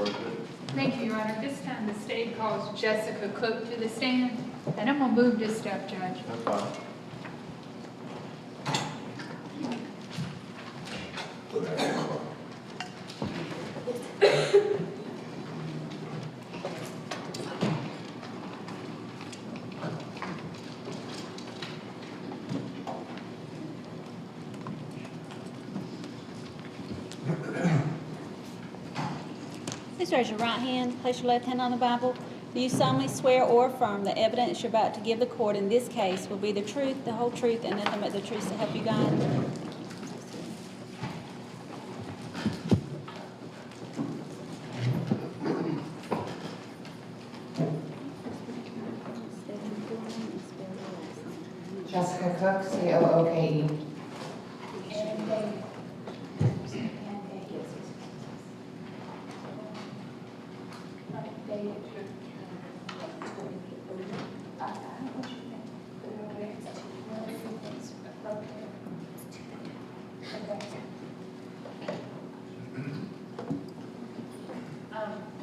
Thank you, Your Honor. This time the state calls Jessica Cooke to the stand, and I'm going to move this stuff, Judge. That's fine. Please raise your right hand, place your left hand on the Bible. Do you solemnly swear or affirm the evidence you're about to give the court in this case will be the truth, the whole truth, and nothing but the truth to help you God? Jessica Cooke, C-O-O-K-E.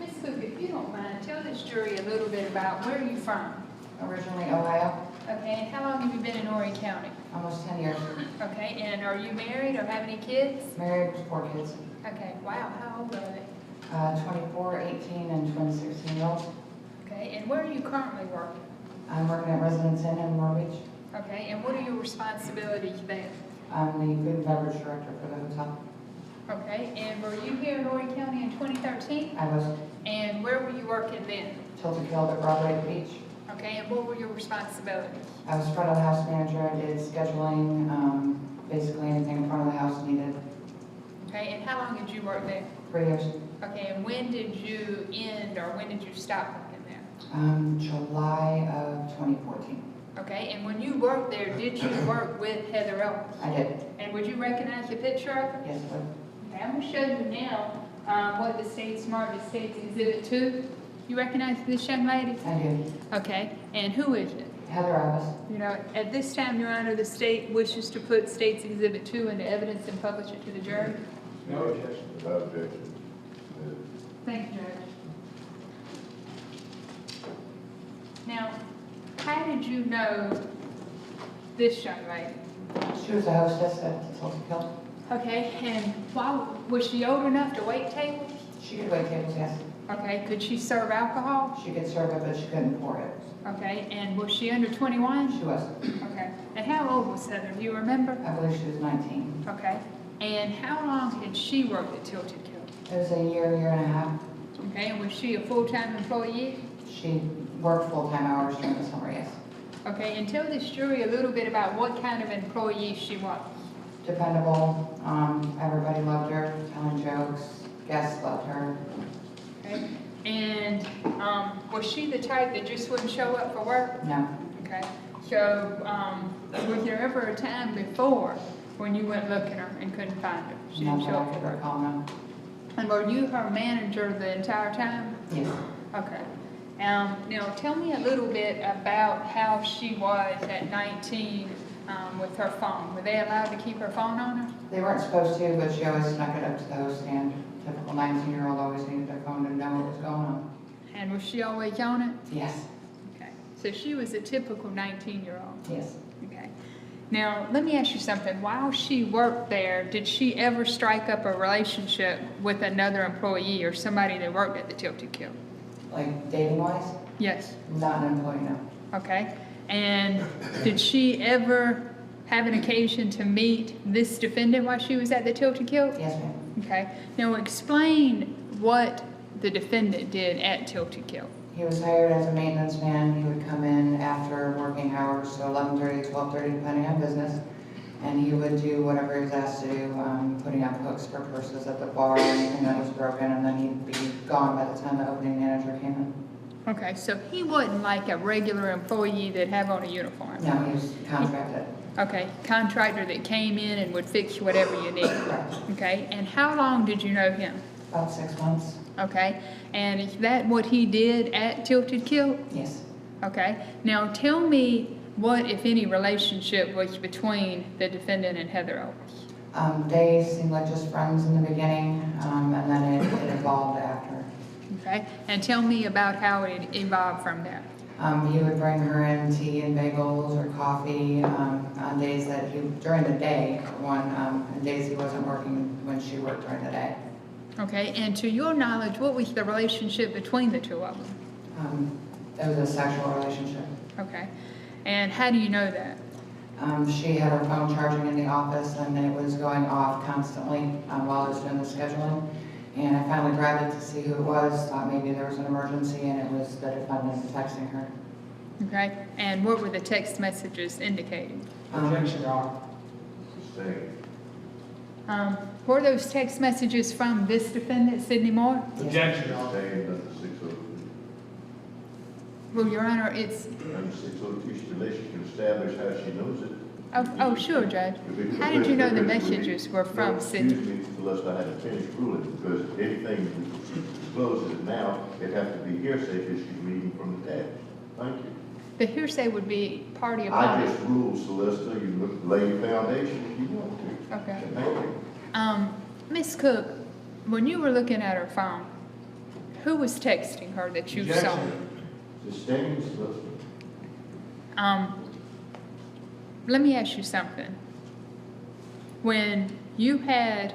Ms. Cooke, if you don't mind, tell this jury a little bit about where are you from? Originally Ohio, Okay, and how long have you been in Horry County? almost 10 years. Okay, and are you married or have any kids? Married with 4 kids. Okay, wow, how old are they? 24, 18, and twin 16-year-olds. Okay, and where are you currently working? I'm working at Residence Inn in Long Beach. Okay, and what are your responsibilities there? I'm the food and beverage director for the hotel. Okay, and were you here in Horry County in 2013? I was And where were you working then? tilted Kilt at Broadway Beach. Okay, and what were your responsibilities? I was front of the house manager. I did scheduling, basically anything in front of the house needed. Okay, and how long did you work there? 3 years. Okay, and when did you end or when did you stop working there? July of 2014. Okay, and when you worked there, did you work with Heather Owens? I did. And would you recognize the picture of her? Yes, but Okay, I'm going to show you now what the state's marked as State's Exhibit 2. You recognize this young lady? I do. Okay, and who is it? Heather Abbas. You know, at this time, Your Honor, the state wishes to put State's Exhibit 2 into evidence and publish it to the jury. No objection. No objection. Thank you, Judge. Now, how did you know this young lady? She was a hostess at the tilted Kilt. Okay, and why, was she old enough to wait tables? She could wait tables, yes. Okay, could she serve alcohol? She could serve it, but she couldn't pour it. Okay, and was she under 21? She was. Okay, and how old was Heather, do you remember? I believe she was 19. Okay, and how long had she worked at Tilted Kilt? It was a year and a half. Okay, and was she a full-time employee? She worked full-time hours during the summer, yes. Okay, and tell this jury a little bit about what kind of employee she was. Dependable. Everybody loved her, telling jokes. Guests loved her. Okay, and was she the type that just wouldn't show up for work? No. Okay, so was there ever a time before when you went looking her and couldn't find her? She Not didn't that show I up for could work. recall, no. And were you her manager the entire time? Yes. Okay. Now tell me a little bit about how she was at 19 with her phone. Were they allowed to keep her phone on her? They weren't supposed to, but she always snuck it up to the host stand. Typical 19-year-old always needed their phone to know what was going on. And was she always on it? Yes. Okay. So she was a typical 19-year-old. Yes. Okay. Now, let me ask you something. While she worked there, did she ever strike up a relationship with another employee or somebody that worked at the Tilted Kilt? Like dating-wise? Yes. Not an employee, no. Okay. And did she ever have an occasion to meet this defendant while she was at the Tilted Kilt? Yes, ma'am. Okay. Now, explain what the defendant did at Tilted Kilt. He was hired as a maintenance man. He would come in after working hours, so 11:30 to 12:30, depending on business, and he would do whatever he was asked to do, putting up hooks for purses at the bar, anything that was broken, and then he'd be gone by the time the opening manager came in. Okay, so he wasn't like a regular employee that'd have on a uniform. No, he was contracted. Okay, contractor that came in and would fix whatever you need. Correct. Okay, and how long did you know him? About 6 months. Okay, and is that what he did at Tilted Kilt? Yes. Okay, now tell me what, if any, relationship was between the defendant and Heather Owens. They seemed like just friends in the beginning, and then it evolved after. Okay, and tell me about how it evolved from there. He would bring her in tea and bagels or coffee on days that during the day, on days he wasn't working when she worked during the day. Okay, and to your knowledge, what was the relationship between the two of them? It was a sexual relationship. Okay, and how do you know that? She had her phone charging in the office and it was going off constantly while I was doing the scheduling. And I finally grabbed it to see who it was, thought maybe there was an emergency, and it was the defendant texting her. Okay, and what were the text messages indicating? Objection, Your Honor. Sustained. Were those text messages from this defendant, Sidney Moore? Objection, Your Honor. Sustained under 602. Well, Your Honor, it's, Under 602, she relationship established how she knows it. oh, sure, Judge. How did you know the messages were from No, Sidney? Excuse me, unless I had a finished ruling, because anything she discloses it now, it has to be hearsay because she's reading from the text. Thank you. The hearsay would be party I opponent. just ruled, Solicitor, you lay your foundation if you want to. Okay. Thank you. Ms. Cooke, when you were looking at her phone, who was texting her that you saw? Objection. Sustained, Solicitor. Let me ask you something. When you had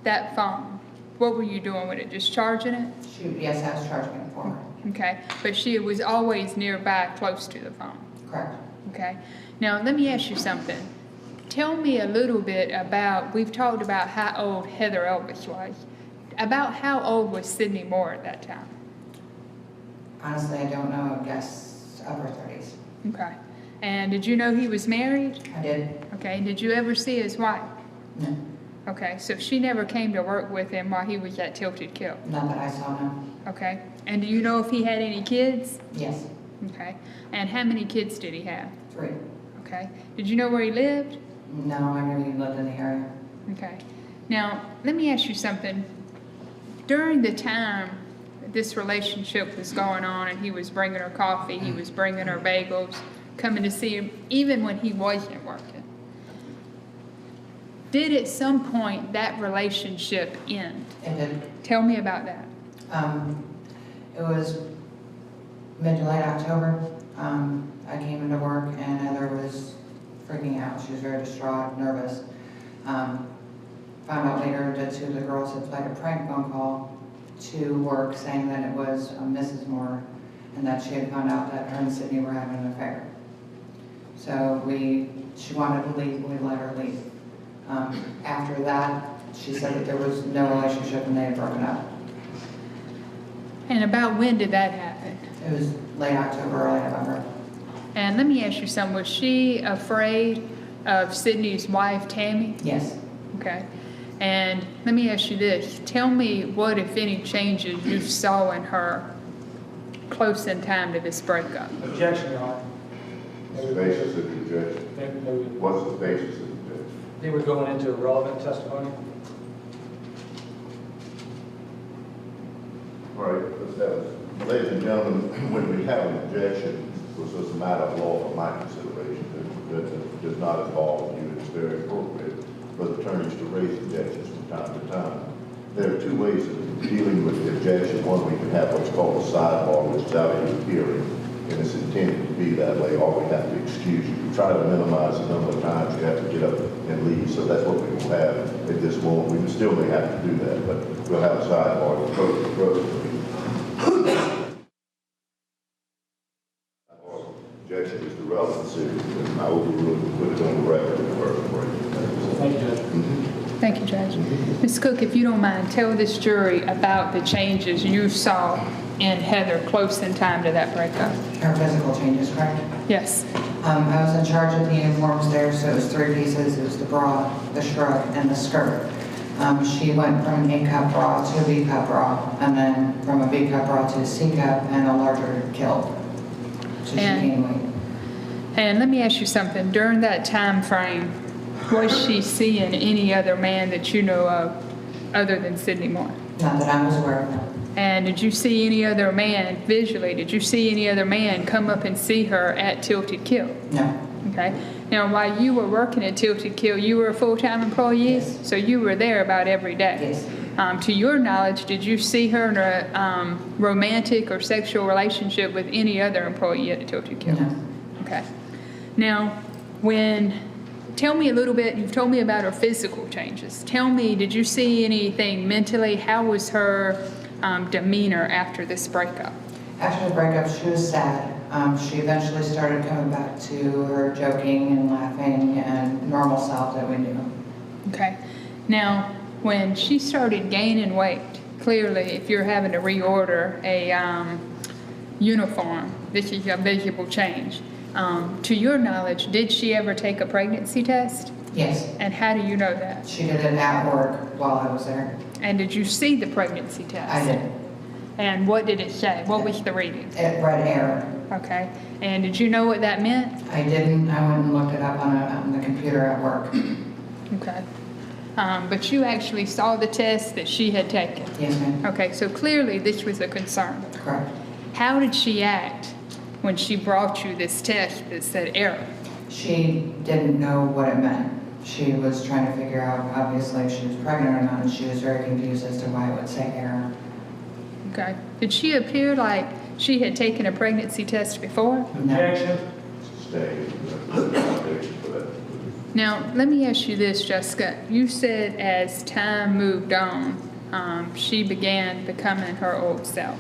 that phone, what were you doing with it? Just charging it? Yes, I was charging it for her. Okay, but she was always nearby, close to the phone. Correct. Okay, now let me ask you something. Tell me a little bit about, we've talked about how old Heather Elvis was. About how old was Sidney Moore at that time? Honestly, I don't know. I guess upper 30s. Okay, and did you know he was married? I did. Okay, did you ever see his wife? No. Okay, so she never came to work with him while he was at Tilted Kilt. Not that I saw, no. Okay, and do you know if he had any kids? Yes. Okay, and how many kids did he have? 3. Okay, did you know where he lived? No, I knew he lived in the area. Okay, now let me ask you something. During the time this relationship was going on and he was bringing her coffee, he was bringing her bagels, coming to see him, even when he wasn't working, did at some point that relationship end? It did. Tell me about that. It was mid to late October. I came into work and Heather was freaking out. She was very distraught, nervous. Found out later that 2 of the girls had played a prank phone call to work saying that it was Mrs. Moore and that she had found out that her and Sidney were having an affair. So she wanted to leave, we let her leave. After that, she said that there was no relationship and they had broken up. And about when did that happen? It was late October, early November. And let me ask you something. Was she afraid of Sidney's wife, Tammy? Yes. Okay. And let me ask you this. Tell me what, if any, changes you saw in her close in time to this breakup. Objection, Your Honor. What's the basis of the objection? What's the basis of the objection? They were going into irrelevant testimony. All right, let's have it. Ladies and gentlemen, when we have an objection, which is a matter of law for my consideration, that does not involve you, it's very appropriate for the attorneys to raise objections from time to time. There are 2 ways of dealing with the objection. One, we can have what's called a sidebar, which is out of your hearing, and it's intended to be that way, or we have to excuse you. We try to minimize the number of times you have to get up and leave, so that's what we will have at this moment. We still may have to do that, but we'll have a sidebar. Objection is the relevancy, and I overrule it, put it on the record in the first break. Thank you, Judge. Thank you, Judge. Ms. Cooke, if you don't mind, tell this jury about the changes you saw in Heather close in time to that breakup. Her physical changes, correct? Yes. I was in charge of the uniforms there, so it was 3 pieces. It was the bra, the shrug, and the skirt. She went from an A-cup bra to a B-cup bra, and then from a B-cup bra to a C-cup and a larger kilt. So she gained weight. And let me ask you something. During that time frame, was she seeing any other man that you know of other than Sidney Moore? Not that I was aware of. And did you see any other man visually? Did you see any other man come up and see her at Tilted Kilt? No. Okay. Now, while you were working at Tilted Kilt, you were a full-time employee? Yes. So you were there about every day? Yes. To your knowledge, did you see her in a romantic or sexual relationship with any other employee at the Tilted Kilt? No. Okay. Now, tell me a little bit, you've told me about her physical changes. Tell me, did you see anything mentally? How was her demeanor after this breakup? After the breakup, she was sad. She eventually started coming back to her joking and laughing and normal self that we knew. Okay. Now, when she started gaining weight, clearly, if you're having to reorder a uniform, this is a visible change. To your knowledge, did she ever take a pregnancy test? Yes, And how do you know that? she did it at work while I was there. And did you see the pregnancy test? I did. And what did it say? What was the reading? It read error. Okay. And did you know what that meant? I didn't. I went and looked it up on the computer at work. Okay. But you actually saw the test that she had taken. Yes, ma'am. Okay, so clearly this was a concern. Correct. How did she act when she brought you this test that said error? She didn't know what it meant. She was trying to figure out, obviously, if she was pregnant or not, and she was very confused as to why it would say error. Okay. Did she appear like she had taken a pregnancy test before? Objection. Stay. Objection for that. Now, let me ask you this, Jessica. You said as time moved on, she began becoming her old self.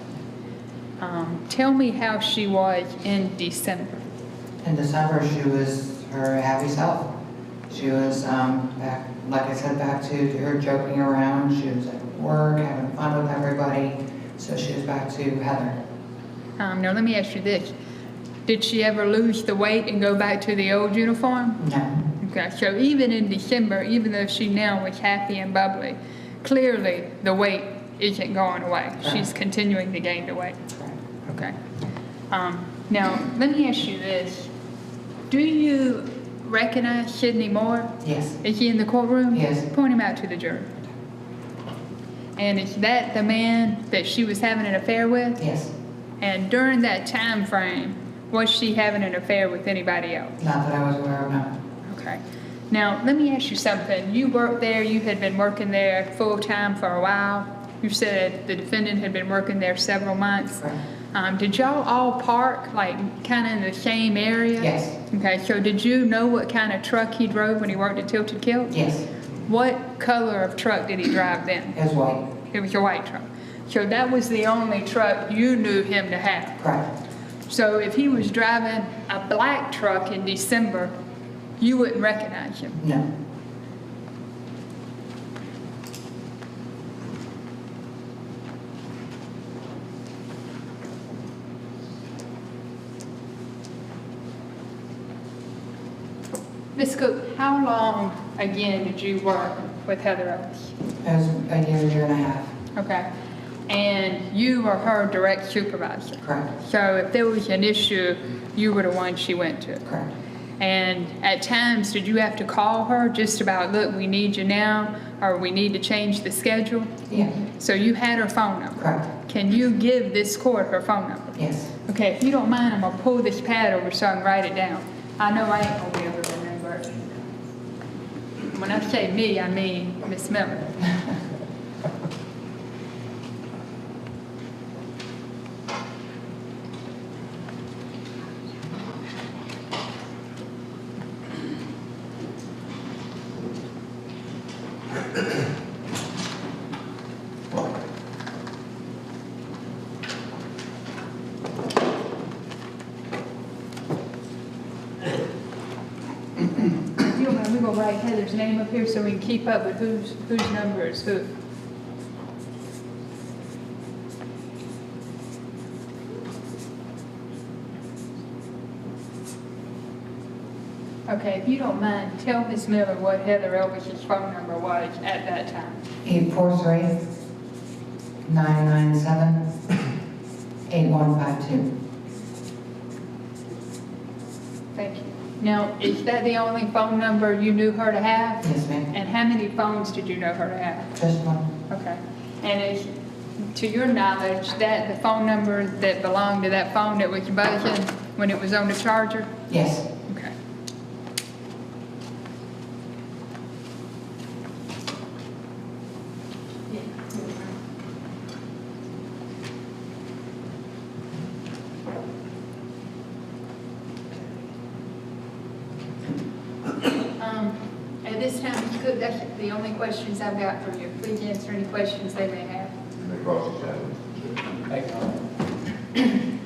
Tell me how she was in December. In December, she was her happy self. She was back, like I said, back to her joking around. She was at work, having fun with everybody. So she was back to Heather. Now, let me ask you this. Did she ever lose the weight and go back to the old uniform? No. Okay, so even in December, even though she now was happy and bubbly, clearly the weight isn't going away. She's continuing to gain the weight. Okay. Now, let me ask you this. Do you recognize Sidney Moore? Yes. Is he in the courtroom? Yes. Point him out to the jury. And is that the man that she was having an affair with? Yes. And during that time frame, was she having an affair with anybody else? Not that I was aware of, no. Okay. Now, let me ask you something. You worked there, you had been working there full-time for a while. You said the defendant had been working there several months. Right. Did y'all all park, like, kind of in the same area? Yes. Okay, so did you know what kind of truck he drove when he worked at Tilted Kilt? Yes. What color of truck did he drive then? It was white. It was a white truck. So that was the only truck you knew him to have. Correct. So if he was driving a black truck in December, you wouldn't recognize him. No. Ms. Cooke, how long, again, did you work with Heather Ellis? It was a year and a half. Okay. And you were her direct supervisor. Correct. So if there was an issue, you were the one she went to. Correct. And at times, did you have to call her just about, look, we need you now, or we need to change the schedule? Yeah. So you had her phone number. Correct. Can you give this court her phone number? Yes. Okay, if you don't mind, I'm gonna pull this pad over so I can write it down. I know I ain't gonna be able to remember it. When I say me, I mean Miss Miller. We're gonna write Heather's name up here so we can keep up with whose number is who. Okay, if you don't mind, tell Miss Miller what Heather Elvis's phone number was at that time. 843-997-8152. Thank you. Now, is that the only phone number you knew her to have? Yes, ma'am. And how many phones did you know her to have? Just one. Okay. And is, to your knowledge, that the phone number that belonged to that phone that was buzzing when it was on the charger? Yes. Okay. Yeah. Cook, that's the only questions I've got for you. Please answer any questions they may have. You may cross-examine. Thank you.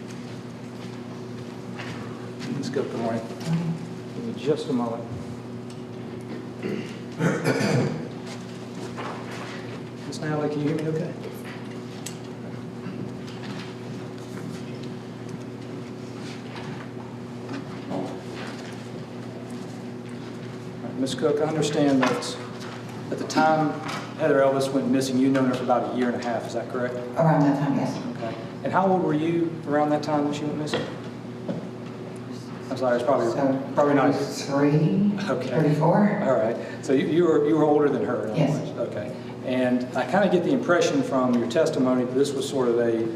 Ms. Cooke, good morning. Give me just a moment. Ms. Nally, can you hear me okay? Ms. Cooke, I understand that at the time Heather Elvis went missing, you'd known her for about 1.5 years, is that correct? Around that time, yes. Okay. And how old were you around that time when she went missing? I'm sorry, it's probably not. 33, Okay. 34. All right. So you were older than her, in other Yes. words. Okay. And I kind of get the impression from your testimony that this was sort of a,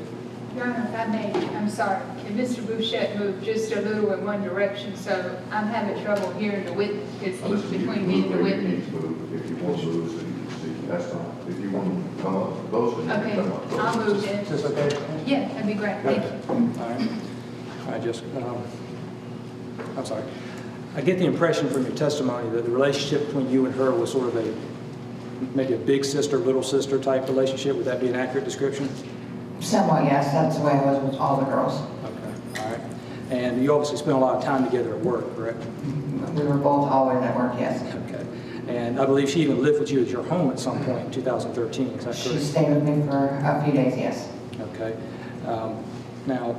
Your Honor, if I may, I'm sorry. Can Mr. Bouchette move just a little in one direction? So I'm having trouble hearing the witness because he's Listen, you between can me move and the where you witness. need to move. If you want to move, so you can see, that's fine. If you want to come up closer, you Okay, can come up closer. I'll move is then. this okay? Yeah, that'd be great. Thank you. All right. I just, I'm sorry. I get the impression from your testimony that the relationship between you and her was sort of maybe a big sister, little sister type relationship. Would that be an accurate description? Somewhat, yes. That's the way I was with all the girls. Okay. All right. And you obviously spent a lot of time together at work, correct? We were both always at work, yes. Okay. And I believe she even lived with you at your home at some point in 2013. Is that She correct? stayed with me for a few days, yes. Okay. Now,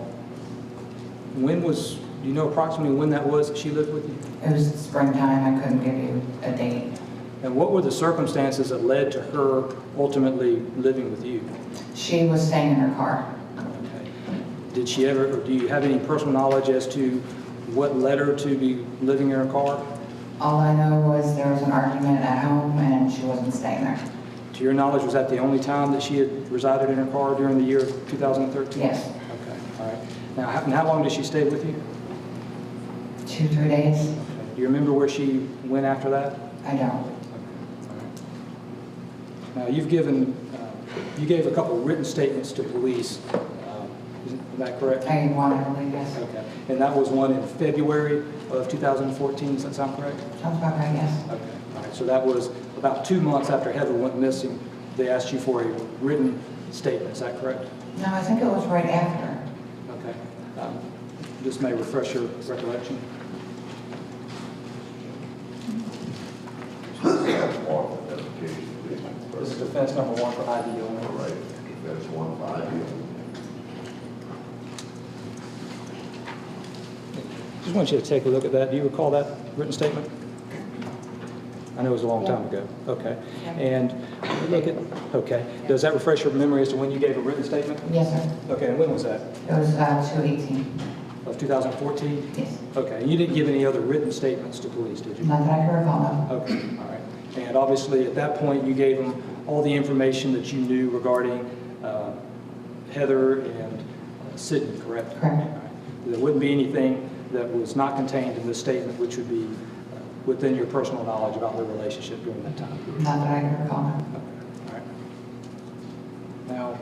do you know approximately when that was that she lived with you? It was springtime. I couldn't give you a date. And what were the circumstances that led to her ultimately living with you? She was staying in her car. Okay. Did she ever, or do you have any personal knowledge as to what led her to be living in her car? All I know was there was an argument at home and she wasn't staying there. To your knowledge, was that the only time that she had resided in her car during the year of 2013? Yes. Okay, all right. Now, how long did she stay with you? 2, 3 days. Okay. Do you remember where she went after that? I don't. Okay, all right. Now, you gave a couple written statements to police. Is that correct? I want to believe, yes. Okay. And that was one in February of 2014, does that sound correct? Sounds about right, yes. Okay, all right. So that was about 2 months after Heather went missing. They asked you for a written statement, is that correct? No, I think it was right after. Okay. This may refresh your recollection. Warrant identification, please. This is defense number 1 for ID only. All right, that's 1 5 deal. Just want you to take a look at that. Do you recall that written statement? I know it was a long time ago. Okay. And look at, okay. Does that refresh your memory as to when you gave a written statement? Yes, sir. Okay, and when was that? It was 2/18. Of 2014? Yes. Okay, and you didn't give any other written statements to police, did you? Not that I can recall, no. Okay, all right. And obviously, at that point, you gave them all the information that you knew regarding Heather and Sidney, correct? Correct. All right. There wouldn't be anything that was not contained in this statement which would be within your personal knowledge about their relationship during that time period? Not that I can recall, no. Okay, all right. Now,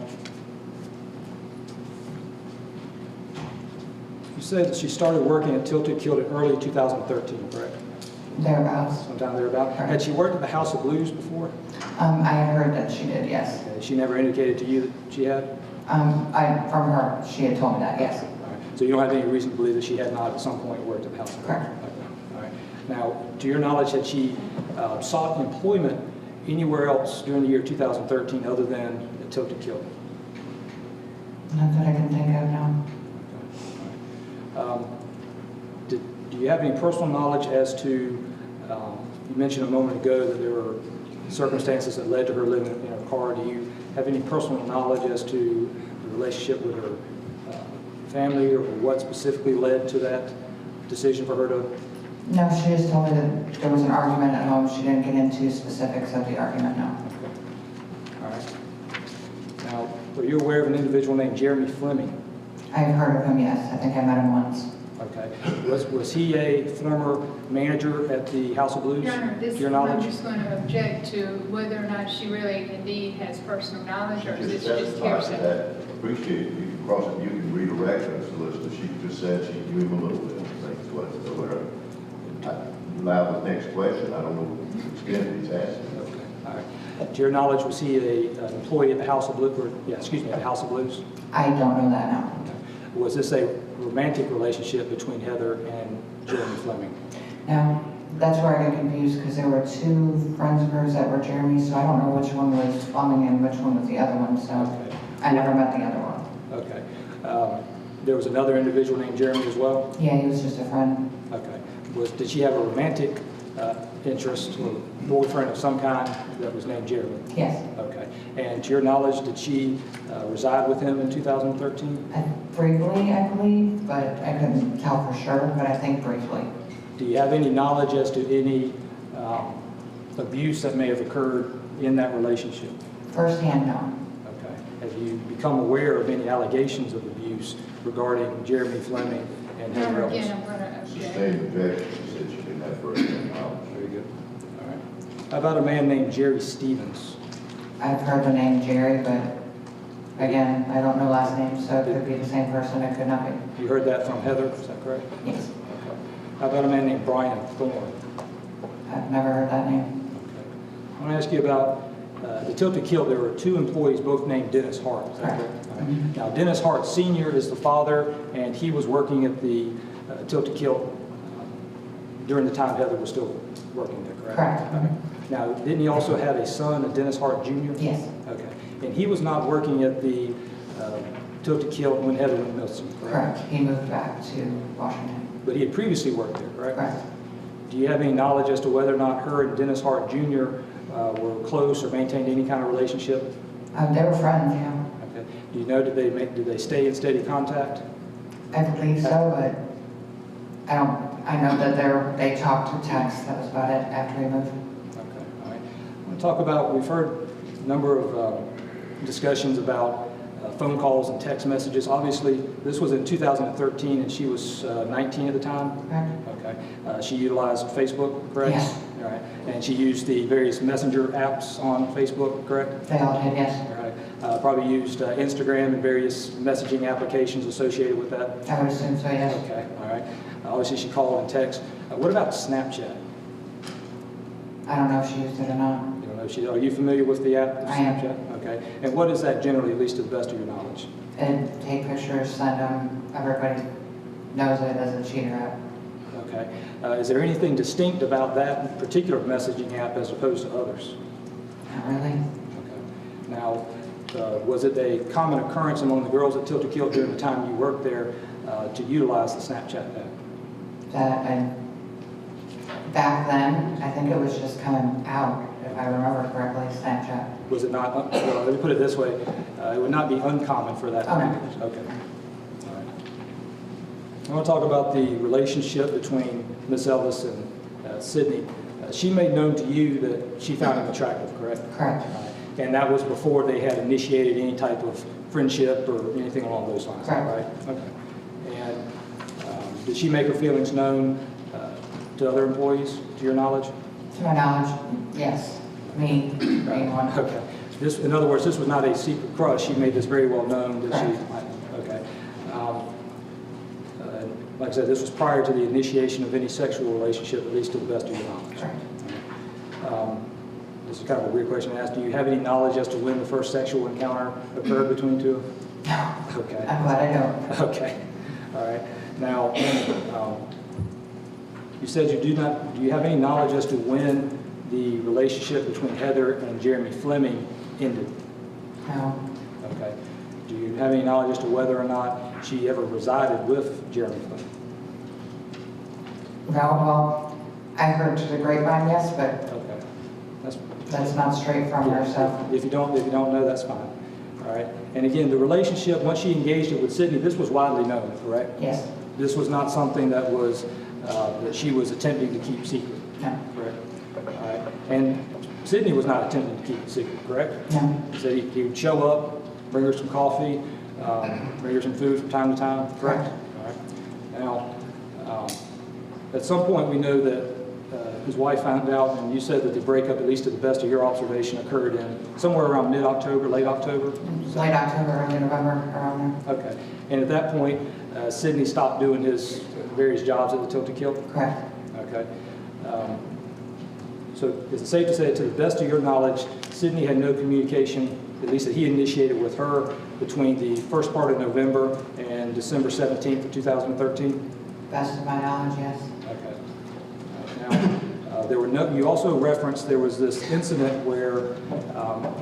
you said that she started working at Kilt in early 2013, correct? Thereabouts. Sometime thereabout. Correct. Had she worked at the House of Blues before? I had heard that she did, yes. Okay. She never indicated to you that she had? From her, she had told me that, yes. All right. So you don't have any reason to believe that she had not at some point worked at the House of Blues? Correct. Okay. All right. Now, to your knowledge, had she sought employment anywhere else during the year 2013 other than at Tilted Kilt? Not that I can think of, no. Do you have any personal knowledge as to, you mentioned a moment ago that there were circumstances that led to her living in her car. Do you have any personal knowledge as to the relationship with her family or what specifically led to that decision for her to? No, she just told me that there was an argument at home. She didn't get into specifics of the argument, no. Okay. All right. Now, are you aware of an individual named Jeremy Fleming? I've heard of him, yes. I think I met him once. Okay. Was he a former manager at the House of Blues? Your Honor, to your knowledge? I'm just going to object to whether or not she really indeed has personal knowledge, or is this Just just testify to hearsay? that. Appreciate it. You can cross it, you can redirect her, Solicitor. She just said she knew him a little bit. I think is what her. Allow the next question. I don't know if extent he's asking. Okay, all right. To your knowledge, was he an employee at the House of Blues, or, yeah, excuse me, at the House of Blues? I don't know that now. Was this a romantic relationship between Heather and Jeremy Fleming? Now, that's where I get confused, because there were two friends of hers that were Jeremy, so I don't know which one was Fleming and which one was the other one, so Okay. I never met the other one. Okay. There was another individual named Jeremy as well? Yeah, he was just a friend. Okay. Did she have a romantic interest or boyfriend of some kind that was named Jeremy? Yes. Okay. And to your knowledge, did she reside with him in 2013? Briefly, I believe, but I couldn't tell for sure, but I think briefly. Do you have any knowledge as to any abuse that may have occurred in that relationship? Firsthand, no. Okay. Have you become aware of any allegations of abuse regarding Jeremy Fleming and Heather Ellis? Again, I'm going to object. Sustained objection, she said she didn't have first-hand knowledge. Very good. All right. How about a man named Jerry Stevens? I've heard the name Jerry, but again, I don't know last name, so it could be the same person, it could not be. You heard that from Heather, is that correct? Yes. Okay. How about a man named Brian Thorne? I've never heard that name. Okay. I want to ask you about the Tilt Kilt. There were two employees, both named Dennis Hart. Is that correct? All right. Now, Dennis Hart Sr. is the father, and he was working at the Tilt Kilt during the time Heather was still working there, correct? Correct. Okay. Now, didn't he also have a son, a Dennis Hart Jr.? Yes. Okay. And he was not working at the Tilt Kilt when Heather went missing, correct? Correct. He moved back to Washington. But he had previously worked there, correct? Correct. Do you have any knowledge as to whether or not her and Dennis Hart Jr. Were close or maintained any kind of relationship? They were friends, yeah. Okay. Do you know, did they stay in steady contact? I believe so, but I know that they talked to text, that was about it after he moved. Okay, all right. I want to talk about, we've heard a number of discussions about phone calls and text messages. Obviously, this was in 2013 and she was 19 at the time? Correct. Okay. She utilized Facebook, correct? Yes. All right. And she used the various messenger apps on Facebook, correct? They all did, yes. All right. Probably used Instagram and various messaging applications associated with that? I would assume so, yes. Okay, all right. Obviously, she called and text. What about Snapchat? I don't know if she used it or not. You don't know, are you familiar with the app, I am. Snapchat? Okay. And what is that generally, at least to the best of your knowledge? And take pictures, send them, everybody knows it as a cheater app. Okay. Is there anything distinct about that particular messaging app as opposed to others? Not really. Okay. Now, was it a common occurrence among the girls at Tilt Kilt during the time you worked there to utilize the Snapchat app? Back then, I think it was just coming out, if I remember correctly, Snapchat. Was it not, well, let me put it this way, it would not be uncommon for that to Okay. happen. Okay. All right. I want to talk about the relationship between Miss Ellis and Sidney. She made known to you that she found him attractive, correct? Correct. All right. And that was before they had initiated any type of friendship or anything along those lines, Correct. right? Okay. And did she make her feelings known to other employees, to your knowledge? To my knowledge, yes. Me, being one. Okay. In other words, this was not a secret crush. She made this very well known that she. Okay. Like I said, this was prior to the initiation of any sexual relationship, at least to the best of your knowledge. Correct. This is kind of a weird question to ask. Do you have any knowledge as to when the first sexual encounter occurred between the two of them? No. Okay. I'm glad I don't. Okay. All right. Now, you said you do you have any knowledge as to when the relationship between Heather and Jeremy Fleming ended? No. Okay. Do you have any knowledge as to whether or not she ever resided with Jeremy Fleming? No, well, I heard to the grapevine, yes, but Okay. that's not straight from her, so. If you don't know, that's fine. All right. And again, the relationship, once she engaged it with Sidney, this was widely known, correct? Yes. This was not something that was that she was attempting to keep secret, No. correct? All right. And Sidney was not attempting to keep it secret, correct? No. He said he would show up, bring her some coffee, bring her some food from time to time, correct? All right. Now, at some point we know that his wife found out, and you said that the breakup, at least to the best of your observation, occurred in somewhere around mid-October, late October? Late October, early November, around Okay. And at that point, Sidney stopped doing his various jobs at the Tilt there. Correct. Okay. So is it safe to say, to the best of your knowledge, Sidney had no communication, at least that he initiated with her, between the first part of November and December 17th of 2013? Best of my knowledge, yes. Okay. Now, you also referenced there was this incident where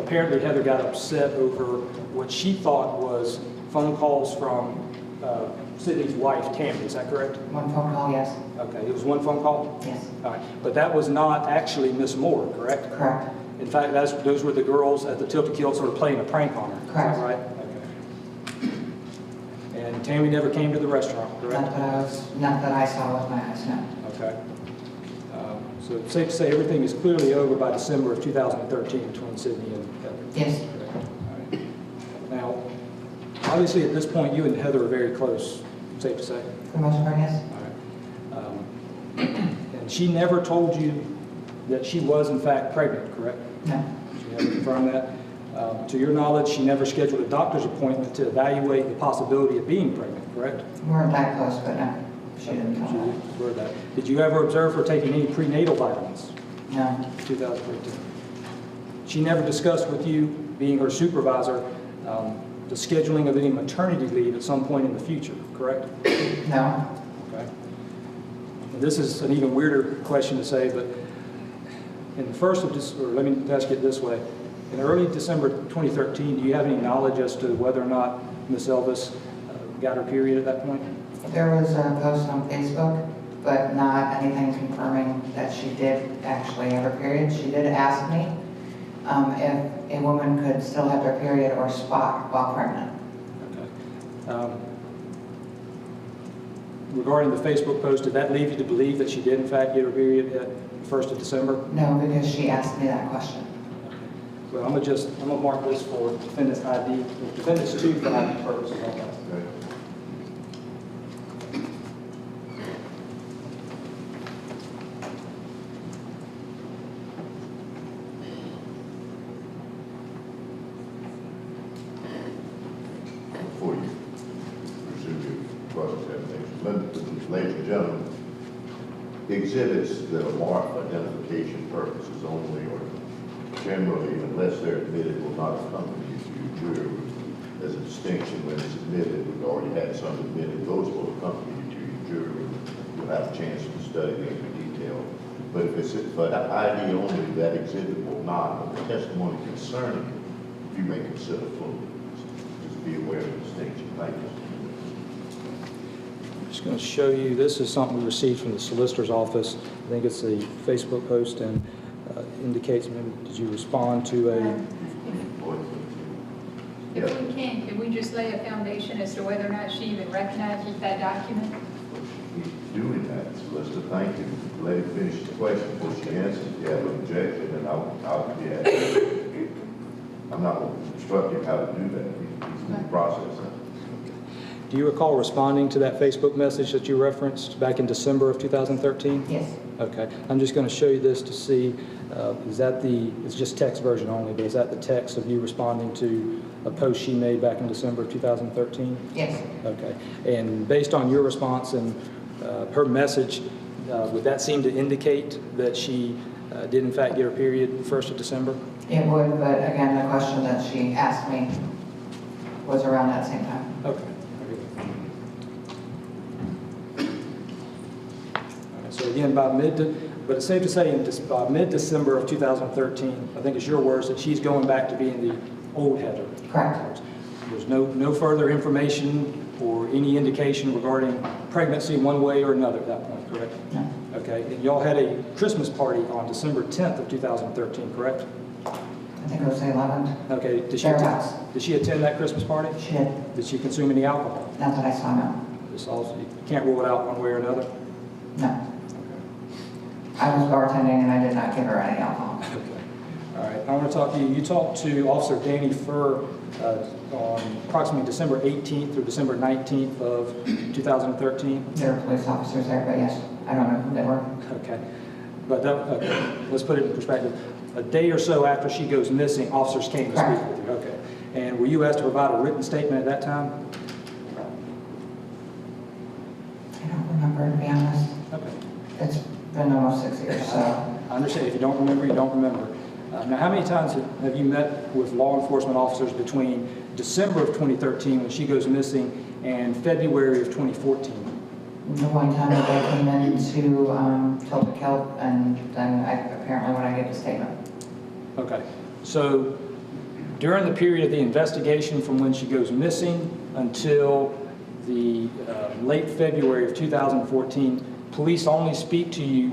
apparently Heather got upset over what she thought was phone calls from Sidney's wife, Tammy. Is that correct? One phone call, yes. Okay, it was one phone call? Yes. All right, but that was not actually Miss Moore, correct? Correct. In fact, those were the girls at the Tilt Kilt sort of playing a prank on her. Correct. Is that right? Okay. And Tammy never came to the restaurant, correct? Not that I saw with my eyes, no. Okay. So it's safe to say everything is clearly over by December of 2013 between Sidney and Heather? Yes. All right. Now, obviously at this point, you and Heather are very close, safe to say? For the most part, yes. All right. And she never told you that she was in fact pregnant, correct? No. She never confirmed that? To your knowledge, she never scheduled a doctor's appointment to evaluate the possibility of being pregnant, correct? We weren't that close, but no. She didn't She tell me. didn't swear that. Did you ever observe her taking any prenatal vitamins? No. 2013. She never discussed with you, being her supervisor, the scheduling of any maternity leave at some point in the future, correct? No. Okay. And this is an even weirder question to say, but in the first of this, or let me ask it this way. In early December 2013, do you have any knowledge as to whether or not Miss Elvis got her period at that point? There was a post on Facebook, but not anything confirming that she did actually have her period. She did ask me if a woman could still have their period or spot while pregnant. Okay. Regarding the Facebook post, did that lead you to believe that she did in fact get her period at the 1st of December? No, because she asked me that question. Well, I'm gonna mark this for defendant's ID, defendant's 2 for ID purposes. Okay. Okay. Before you pursue your cross-examination, ladies and gentlemen, exhibits that are marked for identification purposes only or generally, unless they're admitted, will not accompany you to your jury room. There's a distinction when it's admitted. We've already had some admitted. Those will accompany you to your jury room. You'll have a chance to study them in detail. But if it's for ID only, that exhibit will not. But the testimony concerning it, you may consider full. Just be aware of the distinction. Thank you. I'm just going to show you, this is something we received from the solicitor's office. I think it's a Facebook post and indicates, maybe, did you respond to a... If we can we just lay a foundation as to whether or not she even recognizes that document? She's doing that, Solicitor. Thank you. Let her finish the question before she answers. If you have an objection, then I'll be happy. I'm not going to instruct you how to do that. It's the process. Do you recall responding to that Facebook message that you referenced back in December of 2013? Yes. Okay. I'm just going to show you this to see, is that it's just text version only, but is that the text of you responding to a post she made back in December of 2013? Yes. Okay. And based on your response and her message, would that seem to indicate that she did in fact get her period 1st of December? It would, but again, the question that she asked me was around that same time. Okay. So again, but it's safe to say by mid-December of 2013, I think it's your words, that she's going back to being the old Heather. Correct. There's no further information or any indication regarding pregnancy one way or another at that point, correct? No. Okay, and y'all had a Christmas party on December 10th of 2013, correct? I think it was the 11th. Okay, Thereabouts. did she attend that Christmas party? She did. Did she consume any alcohol? Not that I saw, no. This also, you can't rule it out one way or another? No. I was bartending and I did not give her any alcohol. Okay. All right. I want to talk to you. You talked to Officer Danny Furr on approximately December 18th through December 19th of 2013. There were police officers there, but yes, I don't know who they were. Okay. But let's put it in perspective. A day or so after she goes missing, officers came to speak with you. Okay. And were you asked to provide a written statement at that time? I don't remember, to be honest. Okay. It's been almost 6 years, so. I understand if you don't remember, you don't remember. Now, how many times have you met with law enforcement officers between December of 2013, when she goes missing, and February of 2014? The one time that they came in to Kilt, and then apparently when I gave the statement. Okay, so during the period of the investigation from when she goes missing until the late February of 2014, police only speak to you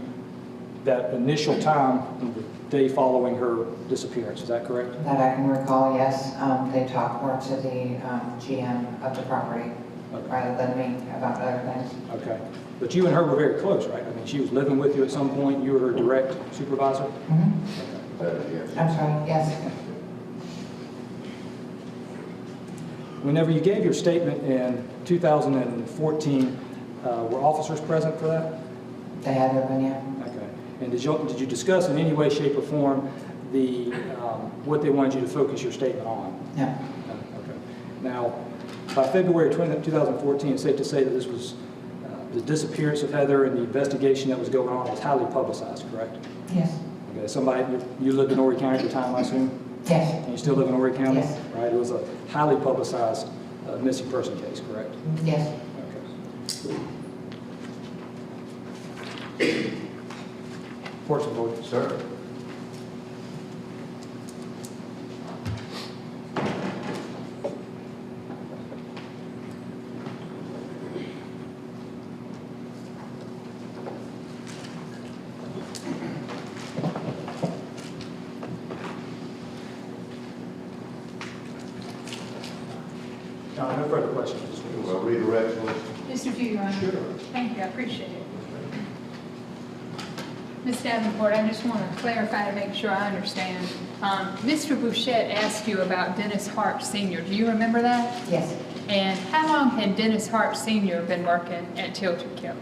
that initial time, the day following her disappearance, is that correct? That I can recall, yes. They talked more to the GM of the property rather than me about other things. Okay, but you and her were very close, right? I mean, she was living with you at some point, you were her direct supervisor? Mhm. That is yes. I'm sorry, yes. Whenever you gave your statement in 2014, were officers present for that? They had their opinion. Okay. And did you discuss in any way, shape, or form the what they wanted you to focus your statement on? No. Okay. Now, by February 2014, it's safe to say that this was the disappearance of Heather and the investigation that was going on was highly publicized, correct? Yes. Okay. Somebody, you lived in Horry County at the time, I assume? Yes. And you still live in Horry County? Yes. Right. It was a highly publicized missing person case, correct? Yes. Okay. Court's order. Sir? No further questions. Well, redirect list. Mr. Pugh, Your Honor. Sure. Thank you, I appreciate it. Ms. Davenport, I just want to clarify to make sure I understand. Mr. Bouchette asked you about Dennis Hart Sr. Do you remember that? Yes. And how long had Dennis Hart Sr. been working at Tilted Kilt?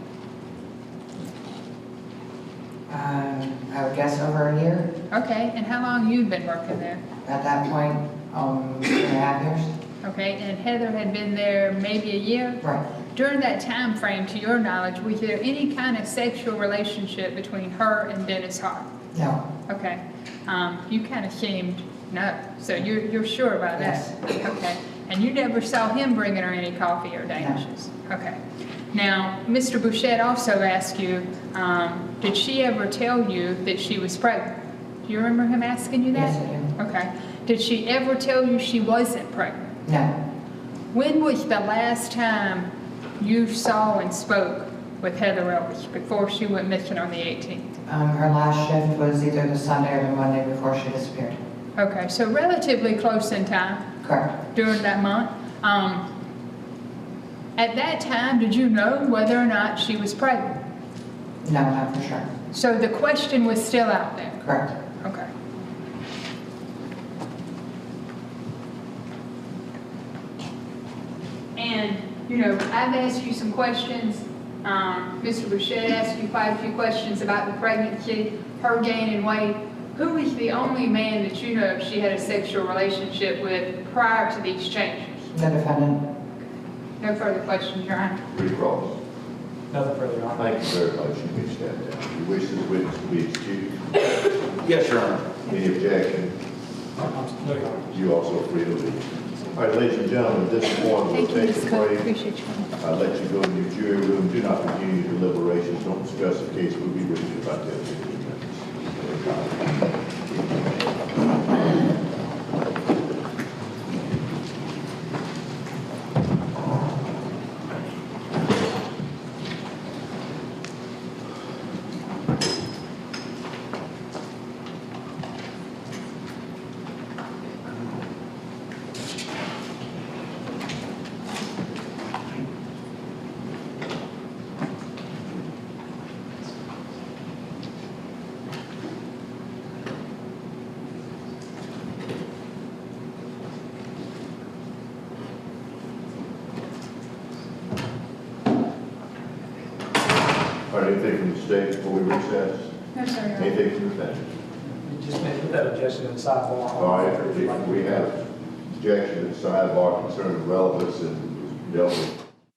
I would guess over a year. Okay, and how long you'd been working there? At that point, 2.5 years. Okay, and Heather had been there maybe a year? Right. During that time frame, to your knowledge, was there any kind of sexual relationship between her and Dennis Hart? No. Okay. You kind of seemed no. So you're sure about that? Yes. Okay. And you never saw him bringing her any coffee or danishes? No. Okay. Now, Mr. Bouchette also asked you, did she ever tell you that she was pregnant? Do you remember him asking you that? Yes, I do. Okay. Did she ever tell you she wasn't pregnant? No. When was the last time you saw and spoke with Heather Ellis before she went missing on the 18th? Her last shift was either the Sunday or the Monday before she disappeared. Okay, so relatively close in time Correct. during that month. At that time, did you know whether or not she was pregnant? No, not for sure. So the question was still out there? Correct. Okay. And, you know, I've asked you some questions. Mr. Bouchette asked you quite a few questions about the pregnancy, her gaining weight. Who is the only man that you know she had a sexual relationship with prior to these changes? The defendant. No further questions, Your Honor. Recross. Nothing further, Your Honor. Thank you very much. You may stand down. You wish this witness to be excused? Yes, Your Honor. Any objection? No, Your Honor. You also are free to leave. All right, ladies and gentlemen, at this point, we'll Thank you, take Ms. a Cooke. break. Appreciate you. I'll let you go to your jury room. Do not continue your deliberations. Don't discuss the case. We'll be with you in about 10 to 15 minutes. All right, anything from the state before we recess? No, sir, Your Honor. Anything from the bench? You just may put that objection in the sidebar. All right, if we have objection to the sidebar concerning relevance and dealt with